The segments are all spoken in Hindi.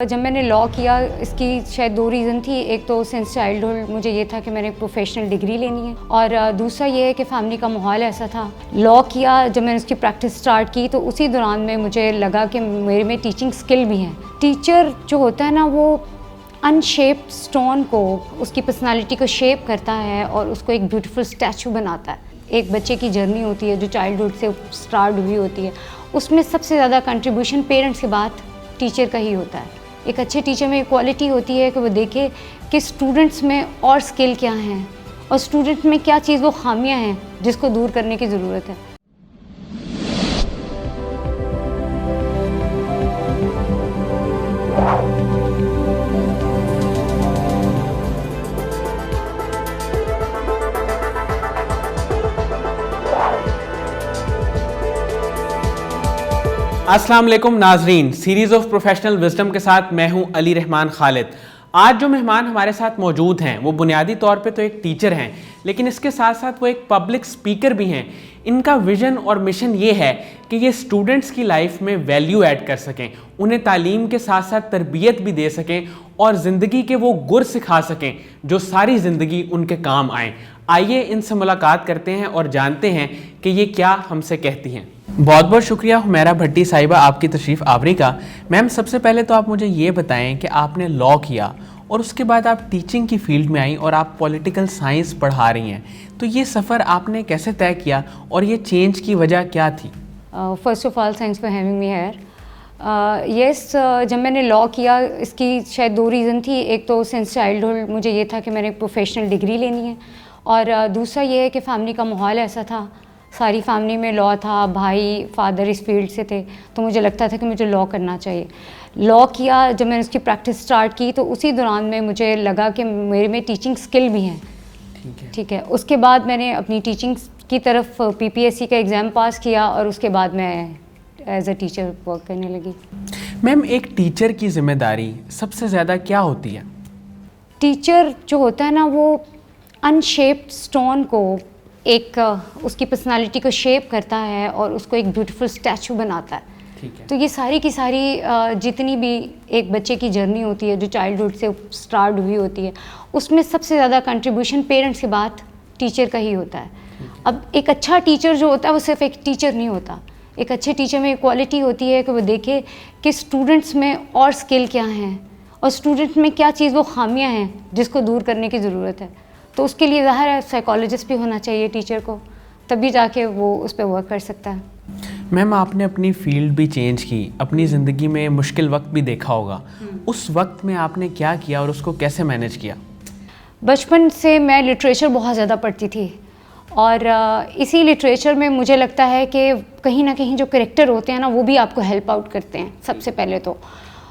जब मैंने लॉ किया इसकी शायद दो रीज़न थी। एक तो सिंस चाइल्डहुड मुझे ये था कि मैंने एक प्रोफेशनल डिग्री लेनी है, और दूसरा ये है कि फ़ैमिली का माहौल ऐसा था। लॉ किया, जब मैंने उसकी प्रैक्टिस स्टार्ट की तो उसी दौरान में मुझे लगा कि मेरे में टीचिंग स्किल भी है। टीचर जो होता है ना, वो अनशेप्ड स्टोन को, उसकी पर्सनालिटी को शेप करता है और उसको एक ब्यूटीफुल स्टैचू बनाता है। एक बच्चे की जर्नी होती है जो चाइल्डहुड से स्टार्ट हुई होती है, उसमें सबसे ज़्यादा कंट्रीब्यूशन पेरेंट्स के बाद टीचर का ही होता है। एक अच्छे टीचर में क्वालिटी होती है कि वो देखे कि स्टूडेंट्स में और स्किल क्या हैं और स्टूडेंट में क्या चीज़ वो खामियां हैं जिसको दूर करने की ज़रूरत है। अस्सलाम वालेकुम नाजरीन, सीरीज ऑफ प्रोफेशनल विजडम के साथ मैं हूं अली रहमान खालिद। आज जो मेहमान हमारे साथ मौजूद हैं वो बुनियादी तौर पे तो एक टीचर हैं, लेकिन इसके साथ साथ वो एक पब्लिक स्पीकर भी हैं। इनका विजन और मिशन ये है कि ये स्टूडेंट्स की लाइफ में वैल्यू ऐड कर सकें, उन्हें तालीम के साथ साथ तरबियत भी दे सकें और ज़िंदगी के वो गुर सिखा सकें जो सारी ज़िंदगी उनके काम आएँ। आइए इनसे मुलाकात करते हैं और जानते हैं कि ये क्या हमसे कहती हैं। बहुत बहुत शुक्रिया हुमैरा भट्टी साहिबा आपकी तशरीफ़ आवरी का। मैम, सबसे पहले तो आप मुझे ये बताएं कि आपने लॉ किया और उसके बाद आप टीचिंग की फील्ड में आई और आप पॉलिटिकल साइंस पढ़ा रही हैं, तो ये सफ़र आपने कैसे तय किया और ये चेंज की वजह क्या थी? First of all thanks for having me here. Yes, जब मैंने लॉ किया इसकी शायद दो रीज़न थी। एक तो सिंस चाइल्डहुड मुझे ये था कि मैंने एक प्रोफेशनल डिग्री लेनी है, और दूसरा ये है कि फ़ैमिली का माहौल ऐसा था, सारी फैमिली में लॉ था, भाई फादर इस फील्ड से थे, तो मुझे लगता था कि मुझे लॉ करना चाहिए। लॉ किया, जब मैंने उसकी प्रैक्टिस स्टार्ट की तो उसी दौरान में मुझे लगा कि मेरे में टीचिंग स्किल भी है। ठीक है। उसके बाद मैंने अपनी टीचिंग की तरफ पीपीएससी का एग्ज़ाम पास किया और उसके बाद मैं एज अ टीचर वर्क करने लगी। मैम, एक टीचर की जिम्मेदारी सबसे ज़्यादा क्या होती है? टीचर जो होता है ना, वो अनशेप्ड स्टोन को एक उसकी पर्सनालिटी को शेप करता है और उसको एक ब्यूटीफुल स्टैचू बनाता है। ठीक है। तो ये सारी की सारी जितनी भी एक बच्चे की जर्नी होती है जो चाइल्डहुड से स्टार्ट हुई होती है, उसमें सबसे ज़्यादा कंट्रीब्यूशन पेरेंट्स के बाद टीचर का ही होता है। अब एक अच्छा टीचर जो होता है वो सिर्फ एक टीचर नहीं होता। एक अच्छे टीचर में क्वालिटी होती है कि वो देखे कि स्टूडेंट्स में और स्किल क्या हैं और स्टूडेंट में क्या चीज़ वो खामियां हैं जिसको दूर करने की ज़रूरत है। तो उसके लिए ज़ाहिर है साइकोलॉजिस्ट भी होना चाहिए टीचर को, तभी जाके वो उस पर वर्क कर सकता है। मैम, आपने अपनी फील्ड भी चेंज की, अपनी ज़िंदगी में मुश्किल वक्त भी देखा होगा, उस वक्त में आपने क्या किया और उसको कैसे मैनेज किया? बचपन से मैं लिटरेचर बहुत ज़्यादा पढ़ती थी, और इसी लिटरेचर में मुझे लगता है कि कहीं ना कहीं जो करेक्टर होते हैं ना, वो भी आपको हेल्प आउट करते हैं सबसे पहले तो।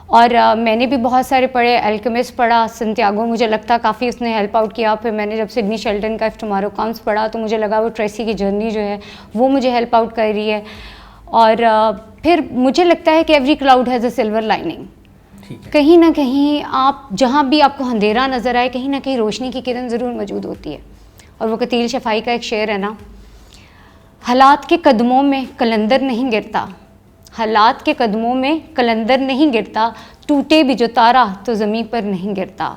और मैंने भी बहुत सारे पढ़े, एल्केमिस्ट पढ़ा, संतियागो मुझे लगता काफ़ी उसने हेल्प आउट किया। फिर मैंने जब सिडनी शेल्टन का इफ टुमारो कम्स पढ़ा तो मुझे लगा वो ट्रेसी की जर्नी जो है वो मुझे हेल्प आउट कर रही है। और फिर मुझे लगता है कि every cloud has a silver lining. कहीं ना कहीं आप जहाँ भी आपको अंधेरा नज़र आए, कहीं ना कहीं रोशनी की किरण ज़रूर मौजूद होती है। और वो कतील शफ़ाई का एक शेर है ना, हालात के कदमों में कलंदर नहीं गिरता, हालात के कदमों में कलंदर नहीं गिरता, टूटे भी जो तारा तो ज़मीन पर नहीं गिरता।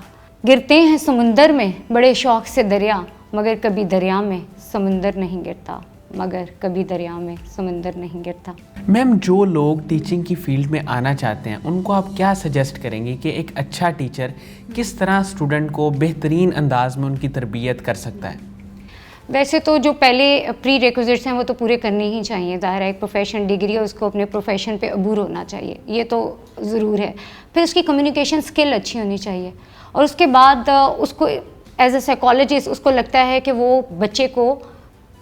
गिरते हैं समुंदर में बड़े शौक़ से दरिया, मगर कभी दरिया में समुंदर नहीं गिरता, मगर कभी दरिया में समुंदर नहीं गिरता। मैम, जो लोग टीचिंग की फील्ड में आना चाहते हैं उनको आप क्या सजेस्ट करेंगे कि एक अच्छा टीचर किस तरह स्टूडेंट को बेहतरीन अंदाज में उनकी तरबियत कर सकता है? वैसे तो जो पहले प्री रिक्विजिट्स हैं वो तो पूरे करने ही चाहिए। ज़ाहिर है एक प्रोफेशन डिग्री है, उसको अपने प्रोफेशन पे अबूर होना चाहिए, ये तो ज़रूर है। फिर उसकी कम्युनिकेशन स्किल अच्छी होनी चाहिए, और उसके बाद उसको एज अ साइकोलॉजिस्ट उसको लगता है कि वो बच्चे को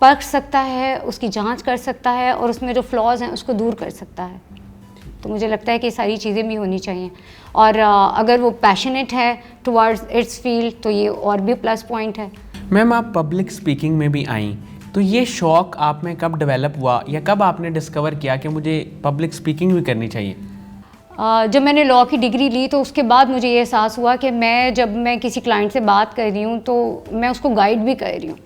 परख सकता है, उसकी जांच कर सकता है और उसमें जो फ्लॉज हैं उसको दूर कर सकता है। तो मुझे लगता है कि सारी चीज़ें भी होनी चाहिए, और अगर वो पैशनेट है टुवर्ड्स इट्स फील्ड तो ये और भी प्लस पॉइंट है। मैम, आप पब्लिक स्पीकिंग में भी आई, तो ये शौक़ आप में कब डेवलप हुआ या कब आपने डिस्कवर किया कि मुझे पब्लिक स्पीकिंग भी करनी चाहिए? जब मैंने लॉ की डिग्री ली तो उसके बाद मुझे ये एहसास हुआ कि जब मैं किसी क्लाइंट से बात कर रही हूँ तो मैं उसको गाइड भी कर रही हूँ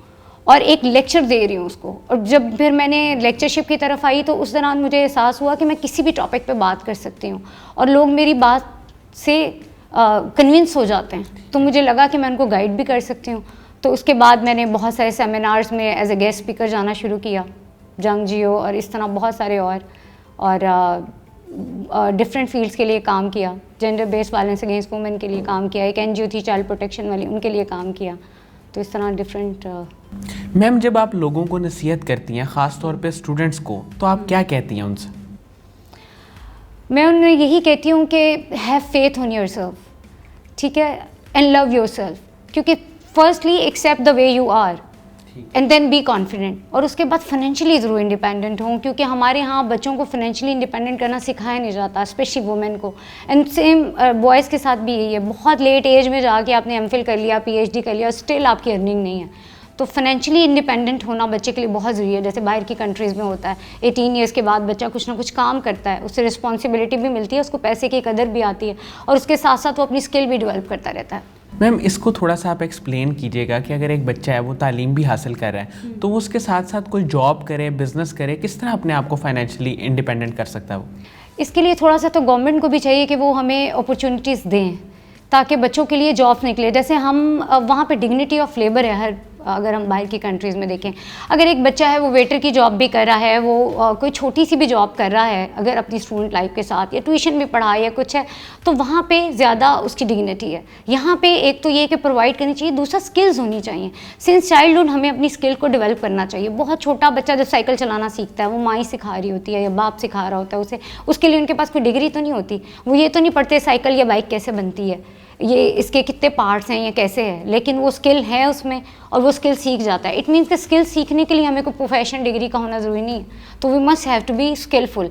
और एक लेक्चर दे रही हूँ उसको। और जब फिर मैंने लेक्चरशिप की तरफ आई तो उस दौरान मुझे एहसास हुआ कि मैं किसी भी टॉपिक पे बात कर सकती हूँ और लोग मेरी बात से कन्विंस हो जाते हैं। तो मुझे लगा कि मैं उनको गाइड भी कर सकती हूँ। तो उसके बाद मैंने बहुत सारे सेमिनार्स में एज ए गेस्ट स्पीकर जाना शुरू किया, जंग जियो और इस तरह बहुत सारे और डिफरेंट फील्ड्स के लिए काम किया। Gender based violence against women के लिए काम किया, एक एनजीओ थी चाइल्ड प्रोटेक्शन वाली, उनके लिए काम किया। तो इस तरह डिफरेंट। मैम, जब आप लोगों को नसीहत करती हैं, ख़ास तौर पे स्टूडेंट्स को, तो आप क्या कहती हैं उनसे? मैं उन्हें यही कहती हूँ कि हैव फेथ ऑन योरसेल्फ, ठीक है, एंड लव योरसेल्फ, क्योंकि firstly accept the way you are and then be confident, और उसके बाद फाइनेंशियली ज़रूर इंडिपेंडेंट हों, क्योंकि हमारे यहाँ बच्चों को फाइनेंशियली इंडिपेंडेंट करना सिखाया नहीं जाता, स्पेशली वुमेन को। एंड सेम बॉयज़ के साथ भी यही है, बहुत लेट एज में जाके आपने एमफिल कर लिया, पीएचडी कर लिया, स्टिल आपकी अर्निंग नहीं है। तो फाइनेंशियली इंडिपेंडेंट होना बच्चे के लिए बहुत ज़रूरी है। जैसे बाहर की कंट्रीज़ में होता है 18 ईयर्स के बाद बच्चा कुछ ना कुछ काम करता है, उससे रिस्पॉन्सिबिलिटी भी मिलती है, उसको पैसे की कदर भी आती है, और उसके साथ साथ वो अपनी स्किल भी डेवलप करता रहता है। मैम, इसको थोड़ा सा आप एक्सप्लेन कीजिएगा कि अगर एक बच्चा है वो तालीम भी हासिल कर रहा है, तो वो उसके साथ साथ कोई जॉब करे, बिजनेस करे, किस तरह अपने आप को फाइनेंशियली इंडिपेंडेंट कर सकता है वो? इसके लिए थोड़ा सा तो गवर्नमेंट को भी चाहिए कि वो हमें अपॉर्चुनिटीज़ दें ताकि बच्चों के लिए जॉब्स निकले। जैसे हम वहाँ पे डिग्निटी ऑफ लेबर है हर, अगर हम बाहर की कंट्रीज़ में देखें, अगर एक बच्चा है वो वेटर की जॉब भी कर रहा है, वो कोई छोटी सी भी जॉब कर रहा है अगर अपनी स्टूडेंट लाइफ के साथ, या ट्यूशन भी पढ़ा या कुछ है, तो वहाँ पे ज़्यादा उसकी डिग्निटी है। यहाँ पे एक तो ये कि प्रोवाइड करनी चाहिए, दूसरा स्किल्स होनी चाहिए। सिंस चाइल्डहुड हमें अपनी स्किल को डेवलप करना चाहिए। बहुत छोटा बच्चा जब साइकिल चलाना सीखता है, वो माँ ही सिखा रही होती है या बाप सिखा रहा होता है उसे, उसके लिए उनके पास कोई डिग्री तो नहीं होती, वो ये तो नहीं पढ़ते साइकिल या बाइक कैसे बनती है, ये इसके कितने पार्ट्स हैं, ये कैसे है, लेकिन वो स्किल है उसमें और वो स्किल सीख जाता है। इट मीन्स कि स्किल सीखने के लिए हमें कोई प्रोफेशनल डिग्री का होना ज़रूरी नहीं है, तो we must have to be skillful.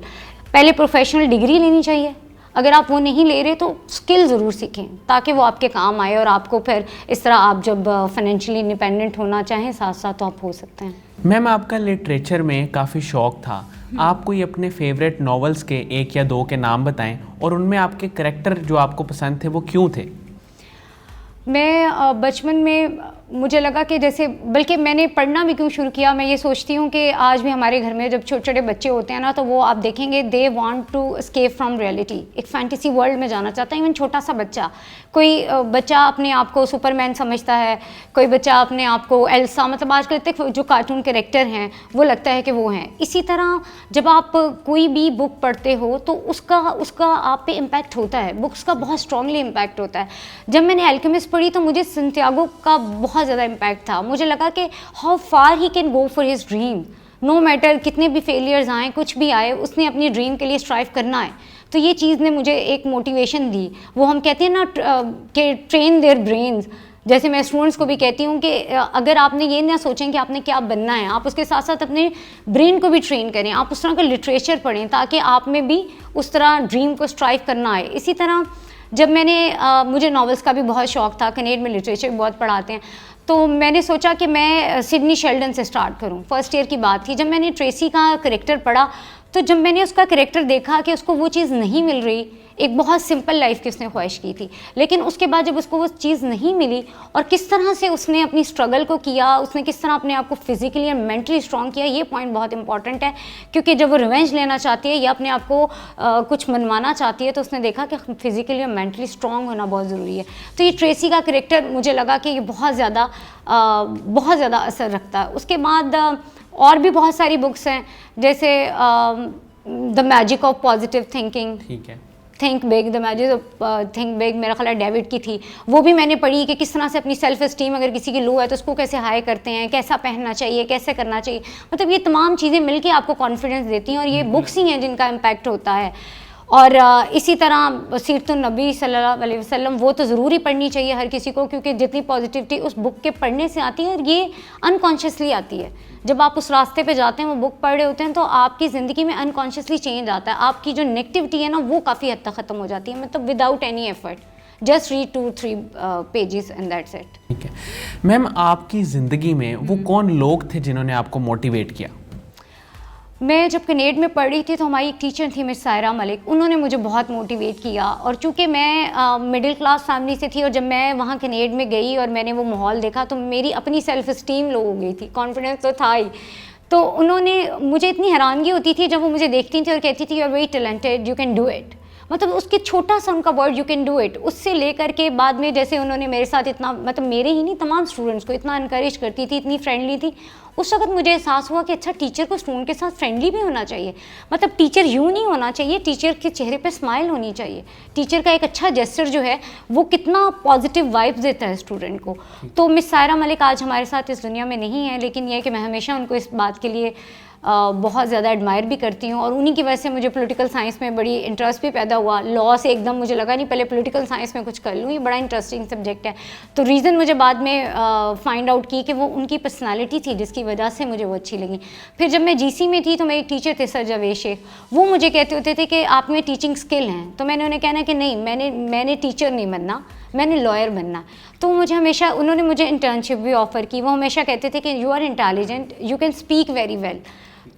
पहले प्रोफेशनल डिग्री लेनी चाहिए, अगर आप वो नहीं ले रहे तो स्किल ज़रूर सीखें ताकि वो आपके काम आए, और आपको फिर इस तरह आप जब फाइनेंशियली इंडिपेंडेंट होना चाहें साथ साथ तो आप हो सकते हैं। मैम, आपका लिटरेचर में काफ़ी शौक था, आप कोई अपने फेवरेट नॉवेल्स के 1 या 2 के नाम बताएं, और उनमें आपके करैक्टर जो आपको पसंद थे वो क्यों थे? मैं बचपन में मुझे लगा कि जैसे, बल्कि मैंने पढ़ना भी क्यों शुरू किया, मैं ये सोचती हूँ कि आज भी हमारे घर में जब छोटे छोटे बच्चे होते हैं ना, तो वो आप देखेंगे they want to escape from reality, एक फैंटेसी वर्ल्ड में जाना चाहता है। इवन छोटा सा बच्चा, कोई बच्चा अपने आप को सुपरमैन समझता है, कोई बच्चा अपने आप को एल्सा, मतलब आजकल तक जो कार्टून कैरेक्टर हैं वो लगता है कि वो हैं। इसी तरह जब आप कोई भी बुक पढ़ते हो तो उसका आप पे इम्पैक्ट होता है, बुक्स का बहुत स्ट्रांगली इम्पैक्ट होता है। जब मैंने अल्केमिस्ट पढ़ी तो मुझे संतियागो का बहुत ज़्यादा इम्पैक्ट था। मुझे लगा कि how far he can go for his dream, no matter कितने भी फेलियर्स आए, कुछ भी आए, उसने अपनी ड्रीम के लिए स्ट्राइव करना है। तो ये चीज़ ने मुझे एक मोटिवेशन दी। वो हम कहते हैं ना कि ट्रेन देयर ब्रेन्स, जैसे मैं स्टूडेंट्स को भी कहती हूँ कि अगर आपने ये ना सोचें कि आपने क्या बनना है, आप उसके साथ साथ अपने ब्रेन को भी ट्रेन करें, आप उस तरह का लिटरेचर पढ़ें ताकि आप में भी उस तरह ड्रीम को स्ट्राइव करना आए। इसी तरह जब मैंने मुझे नॉवेल्स का भी बहुत शौक़ था, कनेड में लिटरेचर भी बहुत पढ़ाते हैं, तो मैंने सोचा कि मैं सिडनी शेल्डन से स्टार्ट करूं। फर्स्ट ईयर की बात थी, जब मैंने ट्रेसी का करैक्टर पढ़ा, तो जब मैंने उसका करैक्टर देखा कि उसको वो चीज़ नहीं मिल रही, एक बहुत सिंपल लाइफ की उसने ख्वाहिश की थी, लेकिन उसके बाद जब उसको वो चीज़ नहीं मिली और किस तरह से उसने अपनी स्ट्रगल को किया, उसने किस तरह अपने आप को फिजिकली और मेंटली स्ट्रॉन्ग किया, ये पॉइंट बहुत इंपॉर्टेंट है। क्योंकि जब वो रिवेंज लेना चाहती है या अपने आप को कुछ मनवाना चाहती है, तो उसने देखा कि फिजिकली और मेंटली स्ट्रॉन्ग होना बहुत ज़रूरी है। तो ये ट्रेसी का करैक्टर मुझे लगा कि ये बहुत ज़्यादा असर रखता है। उसके बाद और भी बहुत सारी बुक्स हैं, जैसे the magic of positive thinking, ठीक है, think big, the magic of think big, मेरा ख्याल है डेविड की थी, वो भी मैंने पढ़ी कि किस तरह से अपनी सेल्फ एस्टीम अगर किसी की लो है तो उसको कैसे हाई करते हैं, कैसा पहनना चाहिए, कैसे करना चाहिए, मतलब ये तमाम चीज़ें मिलके आपको कॉन्फिडेंस देती हैं, और ये बुक्स ही हैं जिनका इम्पैक्ट होता है। और इसी तरह सीरतुन नबी सल्लल्लाहु अलैहि वसल्लम, वो तो ज़रूर ही पढ़नी चाहिए हर किसी को, क्योंकि जितनी पॉजिटिविटी उस बुक के पढ़ने से आती है, और ये अनकॉन्शियसली आती है। जब आप उस रास्ते पे जाते हैं, वो बुक पढ़ रहे होते हैं, तो आपकी ज़िंदगी में अनकॉन्शियसली चेंज आता है, आपकी जो नेगेटिविटी है ना वो काफ़ी हद तक ख़त्म हो जाती है, मतलब without any effort, just read 2-3 pages and that's it. ठीक है मैम, आपकी ज़िंदगी में वो कौन लोग थे जिन्होंने आपको मोटिवेट किया? मैं जब कनेड में पढ़ रही थी तो हमारी एक टीचर थी मिस सायरा मलिक, उन्होंने मुझे बहुत मोटिवेट किया। और चूँकि मैं मिडिल क्लास फैमिली से थी, और जब मैं वहाँ कनेड में गई और मैंने वो माहौल देखा, तो मेरी अपनी सेल्फ इस्टीम लो हो गई थी, कॉन्फिडेंस तो था ही। तो उन्होंने, मुझे इतनी हैरानगी होती थी जब वो मुझे देखती थी और कहती थी you are very talented, you can do it. मतलब उसके छोटा सा उनका word you can do it, उससे लेकर के बाद में जैसे उन्होंने मेरे साथ इतना, मतलब मेरे ही नहीं तमाम स्टूडेंट्स को इतना इनकरेज करती थी, इतनी फ्रेंडली थी। उस वक्त मुझे एहसास हुआ कि अच्छा टीचर को स्टूडेंट के साथ फ्रेंडली भी होना चाहिए। मतलब टीचर यूँ नहीं होना चाहिए, टीचर के चेहरे पे स्माइल होनी चाहिए। टीचर का एक अच्छा जेस्चर जो है वो कितना पॉजिटिव वाइब्स देता है स्टूडेंट को। तो मिस सायरा मलिक आज हमारे साथ इस दुनिया में नहीं है, लेकिन यह है कि मैं हमेशा उनको इस बात के लिए बहुत ज़्यादा एडमायर भी करती हूँ, और उन्हीं की वजह से मुझे पॉलिटिकल साइंस में बड़ी इंटरेस्ट भी पैदा हुआ। लॉ से एकदम मुझे लगा नहीं पहले पॉलिटिकल साइंस में कुछ कर लूँ, ये बड़ा इंटरेस्टिंग सब्जेक्ट है। तो रीज़न मुझे बाद में फाइंड आउट की कि वो उनकी पर्सनालिटी थी जिसकी वजह से मुझे वो अच्छी लगी। फिर जब मैं GC में थी तो मेरे टीचर थे सर जावेद शेख, वो मुझे कहते होते थे कि आप में टीचिंग स्किल हैं। तो मैंने उन्हें कहना कि नहीं, मैंने टीचर नहीं बनना, मैंने लॉयर बनना। तो मुझे हमेशा उन्होंने मुझे इंटर्नशिप भी ऑफ़र की। वो हमेशा कहते थे कि you are intelligent, you can speak very well,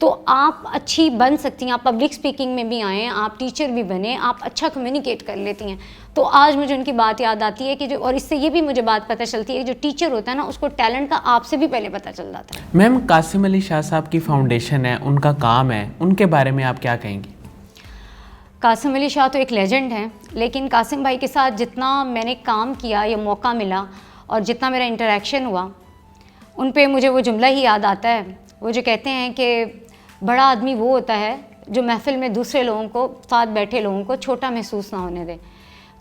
तो आप अच्छी बन सकती हैं, आप पब्लिक स्पीकिंग में भी आएँ, आप टीचर भी बने, आप अच्छा कम्युनिकेट कर लेती हैं। तो आज मुझे उनकी बात याद आती है कि जो, और इससे ये भी मुझे बात पता चलती है कि जो टीचर होता है ना उसको टैलेंट का आपसे भी पहले पता चल जाता है। मैम, कासिम अली शाह साहब की फाउंडेशन है, उनका काम है, उनके बारे में आप क्या कहेंगी? कासिम अली शाह तो एक लेजेंड हैं, लेकिन कासिम भाई के साथ जितना मैंने काम किया या मौका मिला और जितना मेरा इंटरेक्शन हुआ, उन पे मुझे वो जुमला ही याद आता है। वो जो कहते हैं कि बड़ा आदमी वो होता है जो महफिल में दूसरे लोगों को, साथ बैठे लोगों को छोटा महसूस ना होने दे।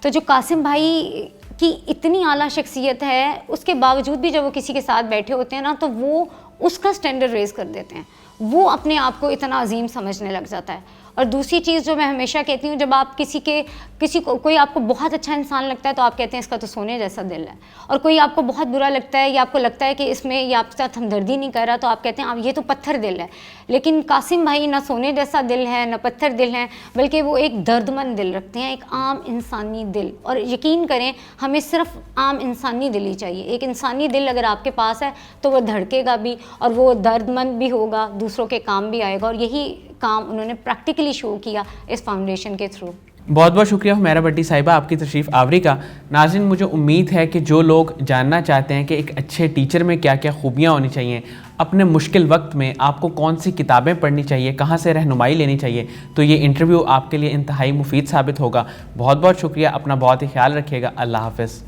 तो जो कासिम भाई की इतनी आला शख्सियत है, उसके बावजूद भी जब वो किसी के साथ बैठे होते हैं ना, तो वो उसका स्टैंडर्ड रेज कर देते हैं। वो अपने आप को इतना अजीम समझने लग जाता है। और दूसरी चीज़ जो मैं हमेशा कहती हूँ, जब आप किसी को कोई आपको बहुत अच्छा इंसान लगता है तो आप कहते हैं इसका तो सोने जैसा दिल है, और कोई आपको बहुत बुरा लगता है या आपको लगता है कि इसमें ये आपके साथ हमदर्दी नहीं कर रहा, तो आप कहते हैं आप ये तो पत्थर दिल है। लेकिन कासिम भाई ना सोने जैसा दिल है ना पत्थर दिल है, बल्कि वो एक दर्दमंद दिल रखते हैं, एक आम इंसानी दिल। और यकीन करें, हमें सिर्फ आम इंसानी दिल ही चाहिए। एक इंसानी दिल अगर आपके पास है तो वो धड़केगा भी और वो दर्दमंद भी होगा, दूसरों के काम भी आएगा। और यही काम उन्होंने प्रैक्टिकली शो किया इस फाउंडेशन के थ्रू। बहुत बहुत शुक्रिया हुमैरा भट्टी साहिबा आपकी तशरीफ़ आवरी का। नाज़रीन, मुझे उम्मीद है कि जो लोग जानना चाहते हैं कि एक अच्छे टीचर में क्या क्या खूबियाँ होनी चाहिए, अपने मुश्किल वक्त में आपको कौन सी किताबें पढ़नी चाहिए, कहाँ से रहनुमाई लेनी चाहिए, तो ये इंटरव्यू आपके लिए इंतहाई मुफीद साबित होगा। बहुत बहुत शुक्रिया, अपना बहुत ही ख्याल रखिएगा। अल्लाह हाफ़िज़।